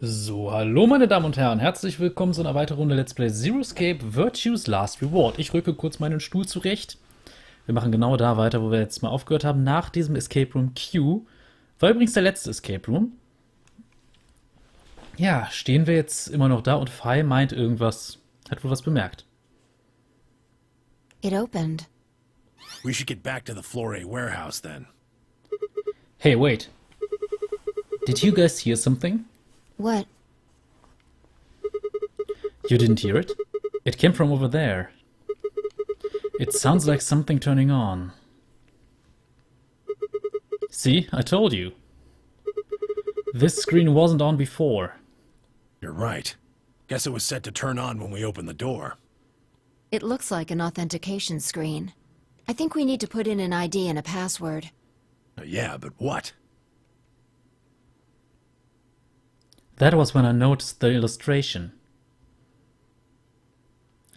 So, hallo meine Damen und Herren, herzlich willkommen zu einer weiteren Runde Let's Play Zero Escape Virtue's Last Reward. Ich rücke kurz meinen Stuhl zurecht. Wir machen genau da weiter, wo wir jetzt mal aufgehört haben, nach diesem Escape Room Q. War übrigens der letzte Escape Room. Ja, stehen wir jetzt immer noch da und Fei meint irgendwas, hat wohl was bemerkt. It opened. We should get back to the Floor A warehouse then. Hey, wait. Did you guys hear something? What? You didn't hear it? It came from over there. It sounds like something turning on. See, I told you. This screen wasn't on before. You're right. Guess it was set to turn on when we opened the door. It looks like an authentication screen. I think we need to put in an ID and a password. Yeah, but what? That was when I noticed the illustration.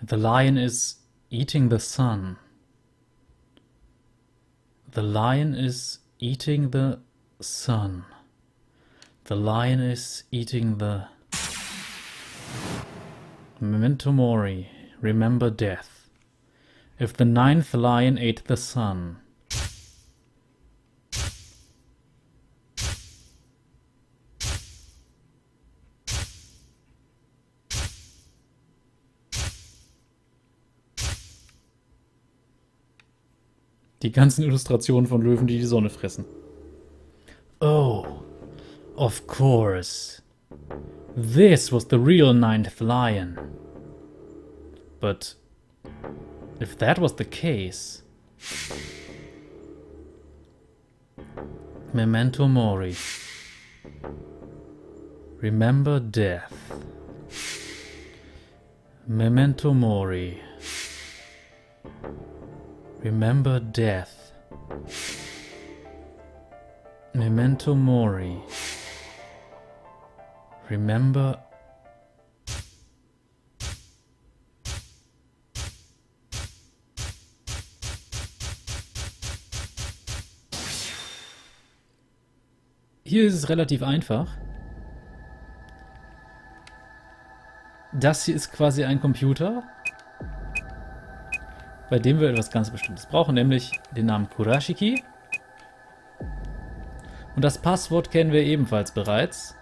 The lion is eating the sun. The lion is eating the sun. The lion is eating the... Memento mori, remember death. If the ninth lion ate the sun. Die ganzen Illustrationen von Löwen, die die Sonne fressen. Oh, of course. This was the real ninth lion. But if that was the case... Memento mori. Remember death. Memento mori. Remember death. Memento mori. Remember... Hier ist es relativ einfach. Das hier ist quasi ein Computer, bei dem wir etwas ganz Bestimmtes brauchen, nämlich den Namen Kurashiki. Und das Passwort kennen wir ebenfalls bereits.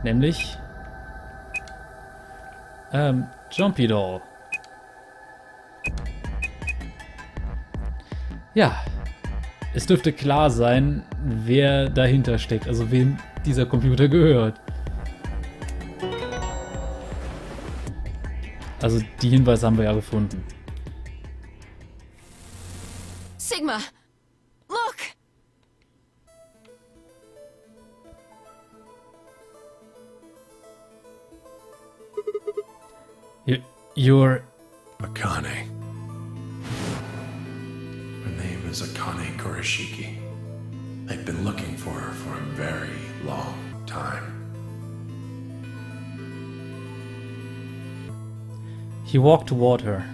Nämlich Jumpy Doll. Ja, es dürfte klar sein, wer dahinter steckt, also wem dieser Computer gehört. Also die Hinweise haben wir ja gefunden. Sigma! Look! You're... Akane. Her name is Akane Kurashiki. They've been looking for her for a very long time. He walked toward her.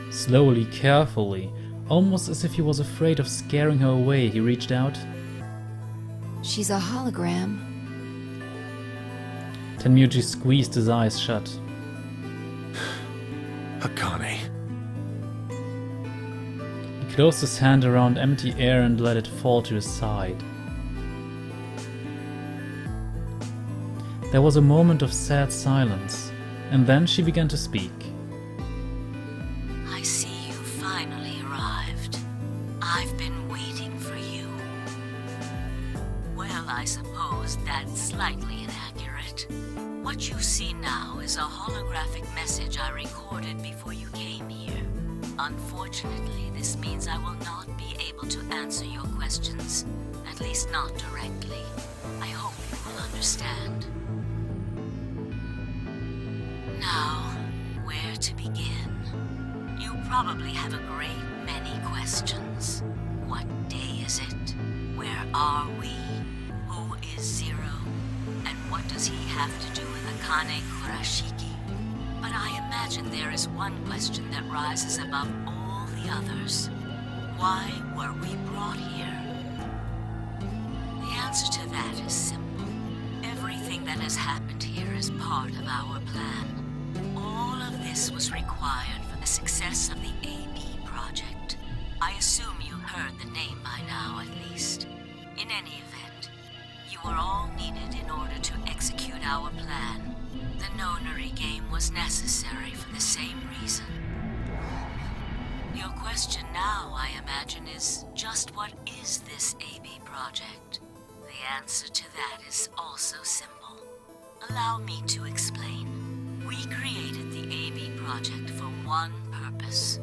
Slowly, carefully, almost as if he was afraid of scaring her away, he reached out. She's a hologram. Tenmuji squeezed his eyes shut. Akane. He closed his hand around empty air and let it fall to his side. There was a moment of sad silence, and then she began to speak. I see you finally arrived. I've been waiting for you. Well, I suppose that's slightly inaccurate. What you see now is a holographic message I recorded before you came here. Unfortunately, this means I will not be able to answer your questions, at least not directly. I hope you will understand. Now, where to begin? You probably have a great many questions. What day is it? Where are we? Who is Zero? And what does he have to do with Akane Kurashiki? But I imagine there is one question that rises above all the others. Why were we brought here? The answer to that that has happened here is part of our plan. All of this was required for the success of the AB project. I assume you heard the name by now, at least. In any event, you were all needed in order to execute our plan. The nonary game was necessary for the same reason. Your question now, I imagine, is just what is this AB project? The answer to that is also simple. Allow me to explain. We created the AB project for one purpose: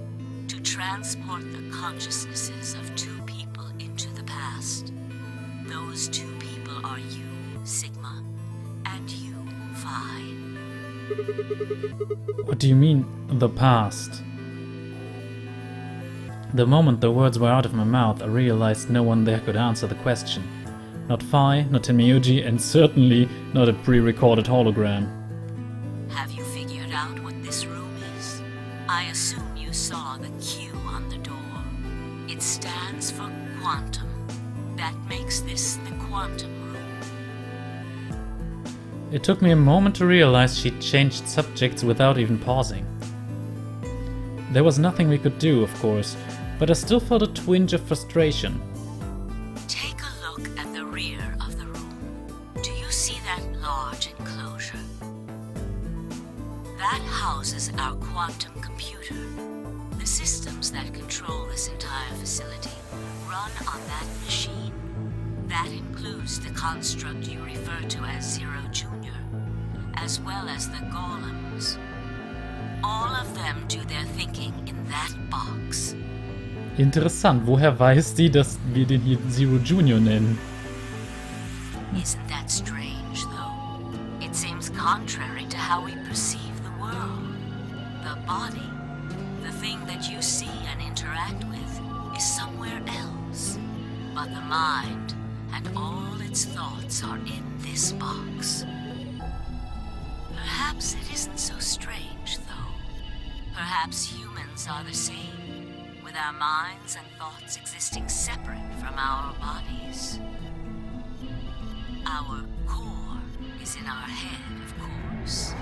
to transport the consciousnesses of two people into the past. Those two people are you, Sigma, and you, Phi. What do you mean, the past? The moment the words were out of my mouth, I realized no one there could answer the question. Not Phi, not Tenmyuji, and certainly not a pre-recorded hologram. Have you figured out what this room is? I assume you saw the Q on the door. It stands for quantum. That makes this the quantum room. It took me a moment to realize she'd changed subjects without even pausing. There was nothing we could do, of course, but I still felt a twinge of frustration. Take a look at the rear of the room. Do you see that large enclosure? That houses our quantum computer. The systems that control this entire facility run on that machine. That includes the construct you refer to as Zero Junior, as well as the golems. All of them do their thinking in that box. Interessant, woher weiß sie, dass wir den hier Zero Junior nennen? Isn't that strange, though? It seems contrary to how we perceive the world. The body, the thing that you see and interact with, is somewhere else. But the mind and all its thoughts are in this box. Perhaps it isn't so strange, though. Perhaps humans are the same, with our minds and thoughts existing separate from our bodies. Our core is in our head, of course.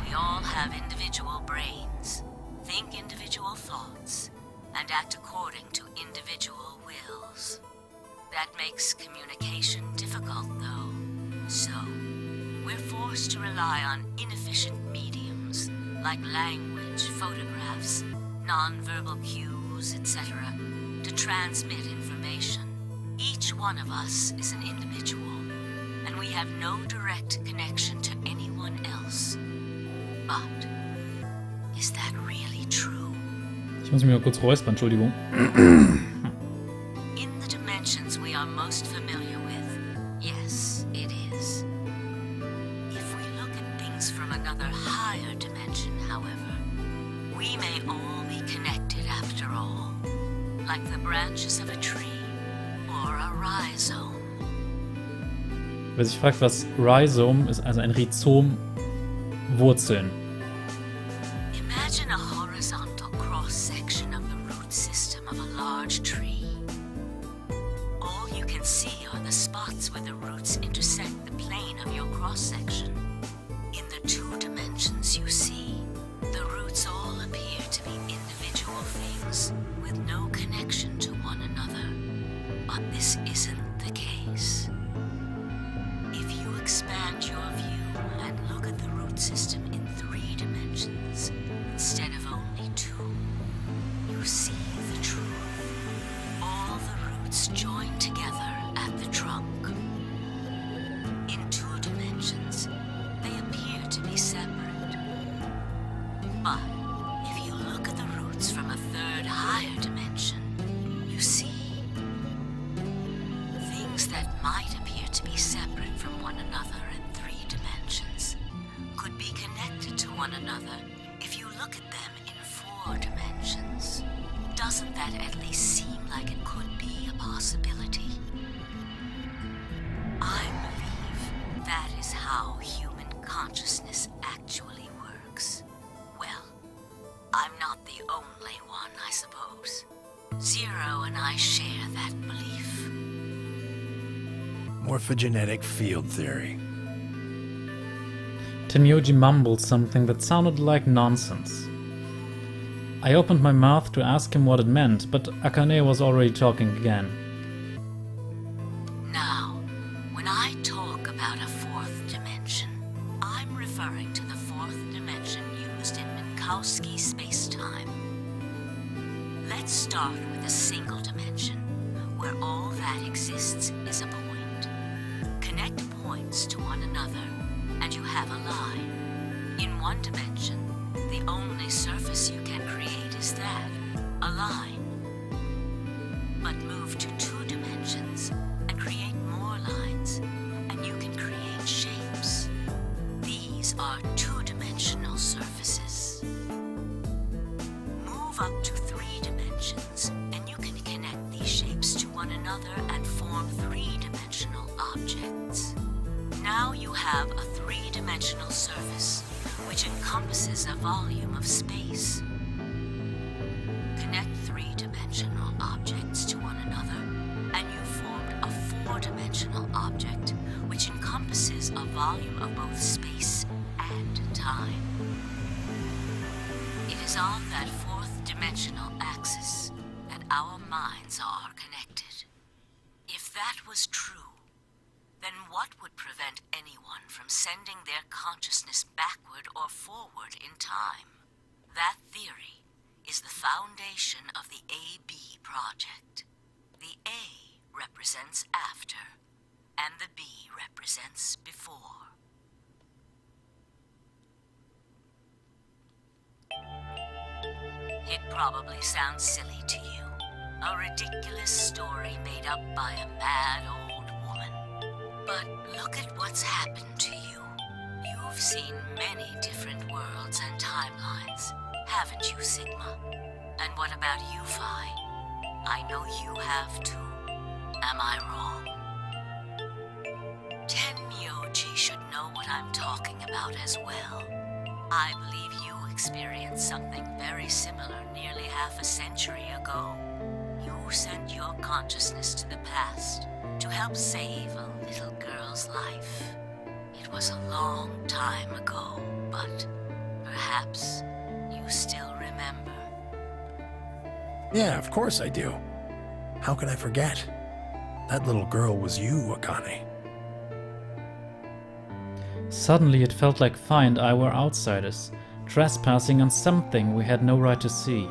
We all have individual brains, think individual thoughts, and act according to individual wills. That makes communication difficult, though. So, we're forced to rely on inefficient mediums, like language, photographs, non-verbal cues, etc., to transmit information. Each one of us is an individual, and we have no direct connection to anyone else. But, is that really true? Ich muss mich mal kurz räuspern, Entschuldigung. In the dimensions we are most familiar with, yes, it is. If we look at things from another higher dimension, however, we may all be connected after all, like the branches of a tree or a rhizome. Wer sich fragt, was Rhizome ist, also ein Rhizom, Wurzeln. Imagine a horizontal cross-section of the root system of a large tree. All you can see are the spots where the roots intersect the plane of your cross-section. In the two dimensions you see, the roots all appear to be individual things with no connection to one another. But this isn't the case. If you expand your view and look at the root system in 3 dimensions instead of only 2, you see the truth. All the roots join together at the trunk. In 2 dimensions, they appear to be separate. But if you look at the roots from a 3rd higher dimension, you see things that might appear to be separate from one another in 3 dimensions could be connected to one another if you look at them in 4 dimensions. Doesn't that at least seem like it could be a possibility? I believe that is how human consciousness actually works. Well, I'm not the only one, I suppose. Zero and I share that belief. Morphogenetic field theory. Tenmyoji mumbled something that sounded like nonsense. I opened my mouth to ask him what it meant, but Akane was already talking again. Now, when I talk about a fourth dimension, I'm referring to the fourth dimension used in Minkowski space-time. Let's start with a single dimension, where all that exists is a point. Connect points to one another, and you have a line. In one dimension, the only surface you can create is that, a line. But move to 2 dimensions and create more lines, and you can create shapes. These are 2-dimensional surfaces. Move up to 3 dimensions, and you can connect these shapes to one another and form 3-dimensional objects. Now you have a 3-dimensional surface, which encompasses a volume of space. Connect 3-dimensional objects to one another, and you formed a 4-dimensional object, which encompasses a volume of both space and time. It is on that 4th-dimensional axis that our minds are connected. If that was true, then what would prevent anyone from sending their consciousness backward or forward in time? That theory is the foundation of the AB project. The A represents after, and the B represents before. It probably sounds silly to you. A ridiculous story made up by a mad old woman. But look at what's happened to you. You've seen many different worlds and timelines, haven't you, Sigma? And what about you, Phi? I know you have too. Am I wrong? Tenmyoji should know what I'm talking about as well. I believe you experienced something very similar nearly half a century ago. You sent your consciousness to the past to help save a little girl's life. It was a long time ago, but perhaps you still remember. Yeah, of course I do. How could I forget? That little girl was you, Akane. Suddenly it felt like Phi and I were outsiders, trespassing on something we had no right to see.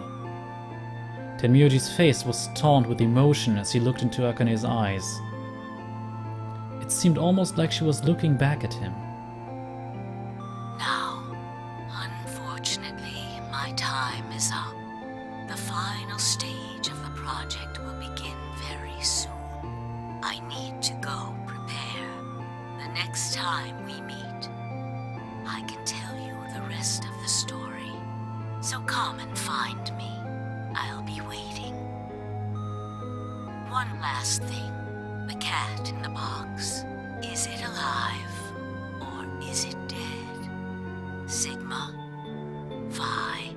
Tenmyoji's face was taunt with emotion as he looked into Akane's eyes. It seemed almost like she was looking back at him. Now, unfortunately, my time is up. The final stage of the project will begin very soon. I need to go prepare. The next time we meet, I can tell you the rest of the story. So come and find me. I'll be waiting. One last thing. The cat in the box. Is it alive? Or is it dead? Sigma? Phi?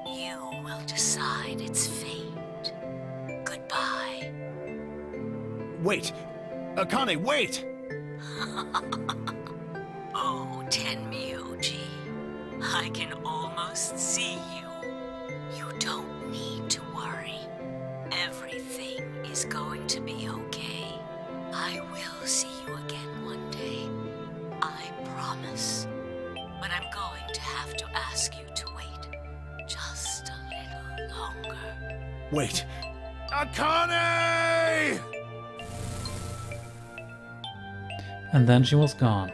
You will decide its fate. Goodbye. Wait! Akane, wait! Oh, Tenmyoji. I can almost see you. You don't need to worry. Everything is going to be okay. I will see you again one day. I promise. But I'm going to have to ask you to wait just a little longer. Wait! Akane! And then she was gone.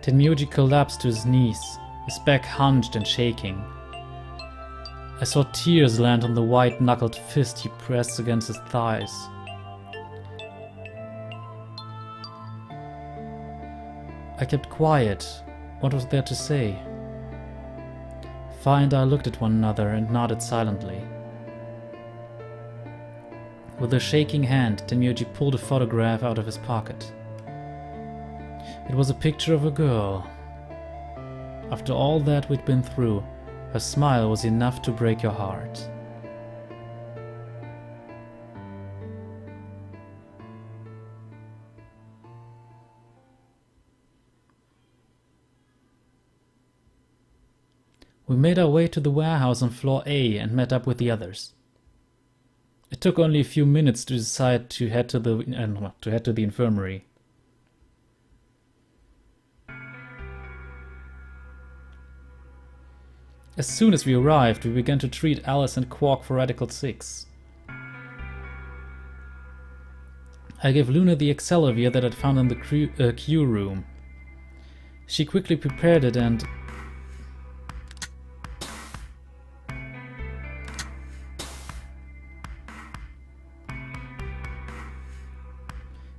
Tenmyoji collapsed to his knees, his back hunched and shaking. I saw tears land on the white-knuckled fist he pressed against his thighs. I kept quiet. What was there to say? Phi and I looked at one another and nodded silently. With a shaking hand, Tenmyoji pulled a photograph out of his pocket. It was a picture of a girl. After all that we'd been through, her smile was enough to break your heart. We made our way to the warehouse on floor A and met up with the others. It took only a few minutes to decide to head to the infirmary. As soon as we arrived, we began to treat Alice and Quark for Radical 6. I gave Luna the Accelavir that I'd found in the Q room. She quickly prepared it and...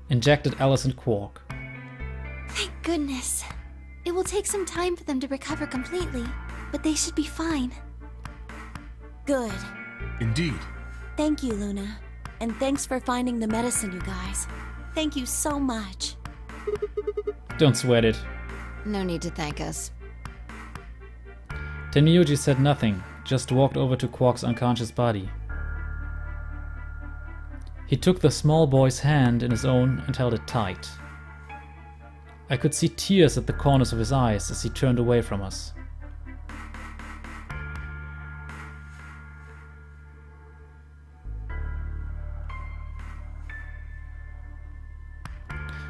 injected Alice and Quark. Thank goodness. It will take some time for them to recover completely, but they should be fine. Good. Indeed. Thank you, Luna. And thanks for finding the medicine, you guys. Thank you so much. Don't sweat it. No need to thank us. Tenmyuji said nothing, just walked over to Quark's unconscious body. He took the small boy's hand in his own and held it tight. I could see tears at the corners of his eyes as he turned away from us.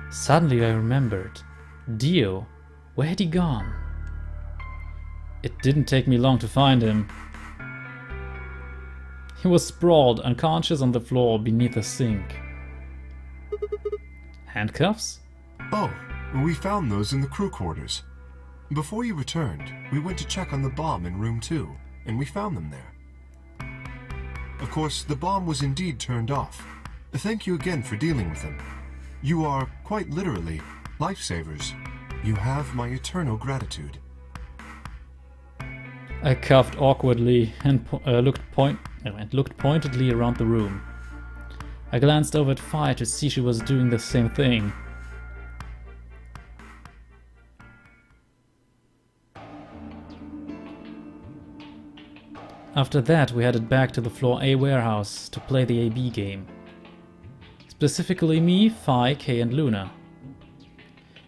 Suddenly I remembered. Dio, where had he gone? It didn't take me long to find him. He was sprawled, unconscious on the floor beneath the sink. Handcuffs? Oh, we found those in the crew quarters. Before you returned, we went to check on the bomb in room 2, and we found them there. Of course, the bomb was indeed turned off. Thank you again for dealing with them. You are, quite literally, lifesavers. You have my eternal gratitude. I coughed awkwardly and looked pointedly around the room. I glanced over at Fi to see she was doing the same thing. After that, we headed back to the floor A warehouse to play the AB game. Specifically me, Fi, Kay and Luna.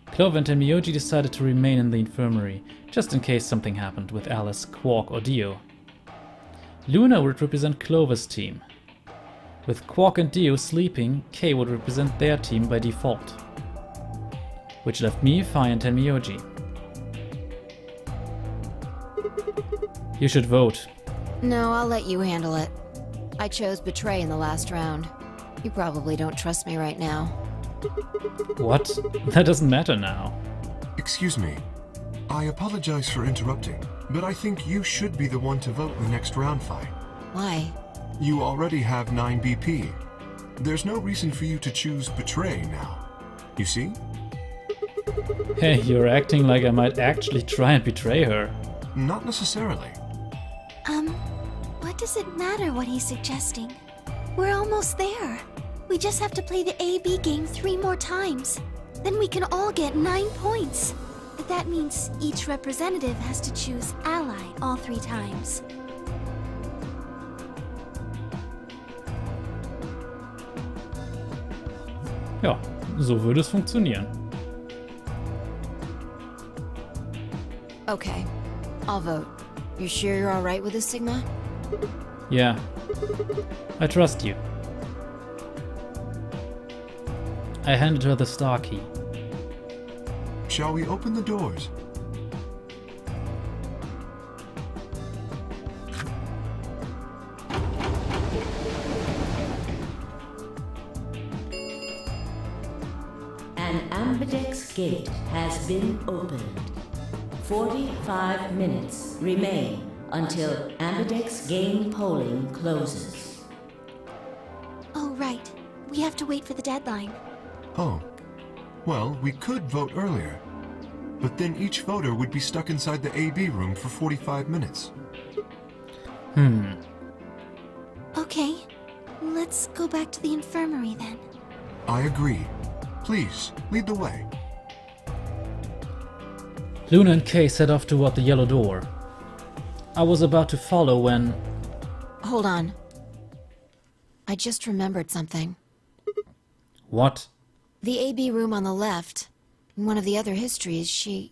Clover and Tenmyuji decided to remain in the infirmary, just in case something happened with Alice, Quark or Dio. Luna would represent Clover's team. With Quark and Dio sleeping, Kay would represent their team by default. Which left me, Fi and Tenmyuji. You should vote. No, I'll let you handle it. I chose Betray in the last round. You probably don't trust me right now. What? That doesn't matter now. Excuse me. I apologize for interrupting, but I think you should be the one to vote in the next round fight. Why? You already have 9 BP. There's no reason for you to choose Betray now. You see? Hey, you're acting like I might actually try and betray her. Not necessarily. What does it matter what he's suggesting? We're almost there. We just have to play the AB game 3 more times. Then we can all get 9 points. But that means each representative has to choose ally all 3 times. Ja, so würde es funktionieren. Okay, I'll vote. You sure you're alright with this, Sigma? Yeah, I trust you. I handed her the star key. Shall we open the doors? An ambidex gate has been opened. 45 minutes remain until ambidex game polling closes. Oh, right. We have to wait for the deadline. Oh. Well, we could vote earlier. But then each voter would be stuck inside the AB room for 45 minutes. Okay, let's go back to the infirmary then. I agree. Please, lead the way. Luna and Kay set off toward the yellow door. I was about to follow when... Hold on. I just remembered something. What? The AB room on the left. In one of the other histories, she...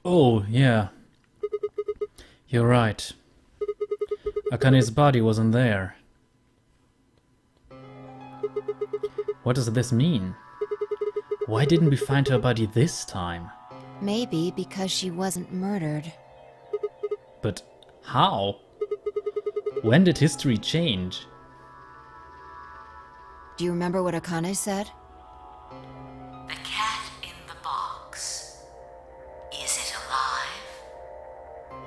Oh, yeah. You're right. Akane's body wasn't there. What does this mean? Why didn't we find her body this time? Maybe because she wasn't murdered. But how? When did history change? Do you remember what Akane said? The cat in the box. Is it alive?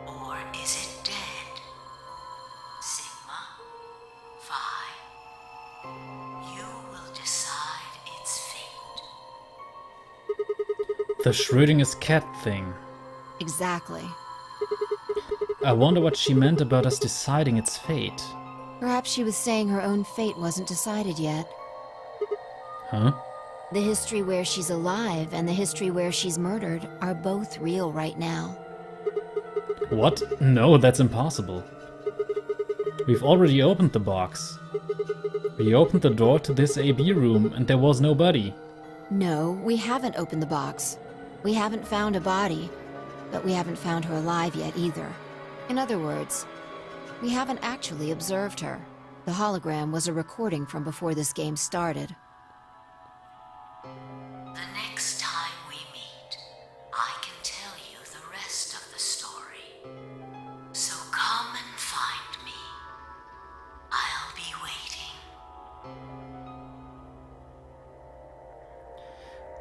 Or is it dead? Sigma, Phi. You will decide its fate. The Schrödinger's cat thing. Exactly. I wonder what she meant about us deciding its fate. Perhaps she was saying her own fate wasn't decided yet. Huh? The history where she's alive and the history where she's murdered are both real right now. What? No, that's impossible. We've already opened the box. We opened the door to this AB room and there was nobody. No, we haven't opened the box. We haven't found a body, but we haven't found her alive yet either. In other words, we haven't actually observed her. The hologram was a recording from before this game started. The next time we meet, I can tell you the rest of the story. So come and find me. I'll be waiting.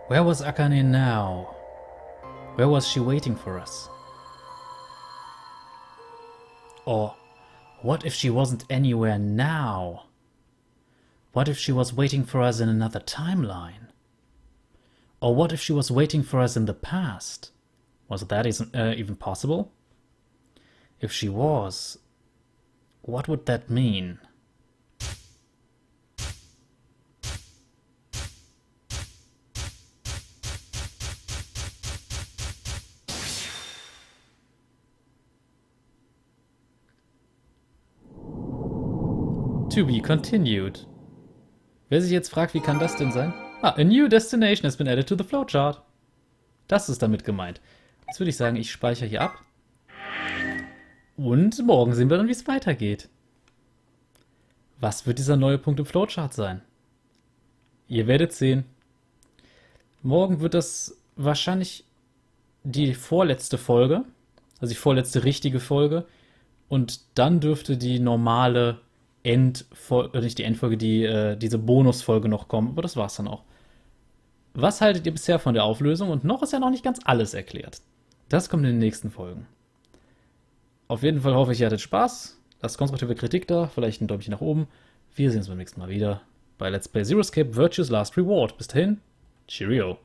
Where was Akane now? Where was she waiting for us? Or what if she wasn't anywhere now? What if she was waiting for us in another timeline? Or what if she was waiting for us in the past? Was that even possible? If she was, what would that mean? To be continued. Wer sich jetzt fragt, wie kann das denn sein? Ah, a new destination has been added to the flowchart. Das ist damit gemeint. Jetzt würde ich sagen, ich speichere hier ab. Und morgen sehen wir dann, wie es weitergeht. Was wird dieser neue Punkt im Flowchart sein? Ihr werdet sehen. Morgen wird das wahrscheinlich die vorletzte Folge. Also die vorletzte richtige Folge. Und dann dürfte die normale nicht die Endfolge, diese Bonusfolge noch kommen, aber das war's dann auch. Was haltet ihr bisher von der Auflösung? Und noch ist ja noch nicht ganz alles erklärt. Das kommt in den nächsten Folgen. Auf jeden Fall hoffe ich, ihr hattet Spaß. Lasst konstruktive Kritik da, vielleicht ein Däumchen nach oben. Wir sehen uns beim nächsten Mal wieder bei Let's Play Zero Escape Virtue's Last Reward. Bis dahin, Cheerio.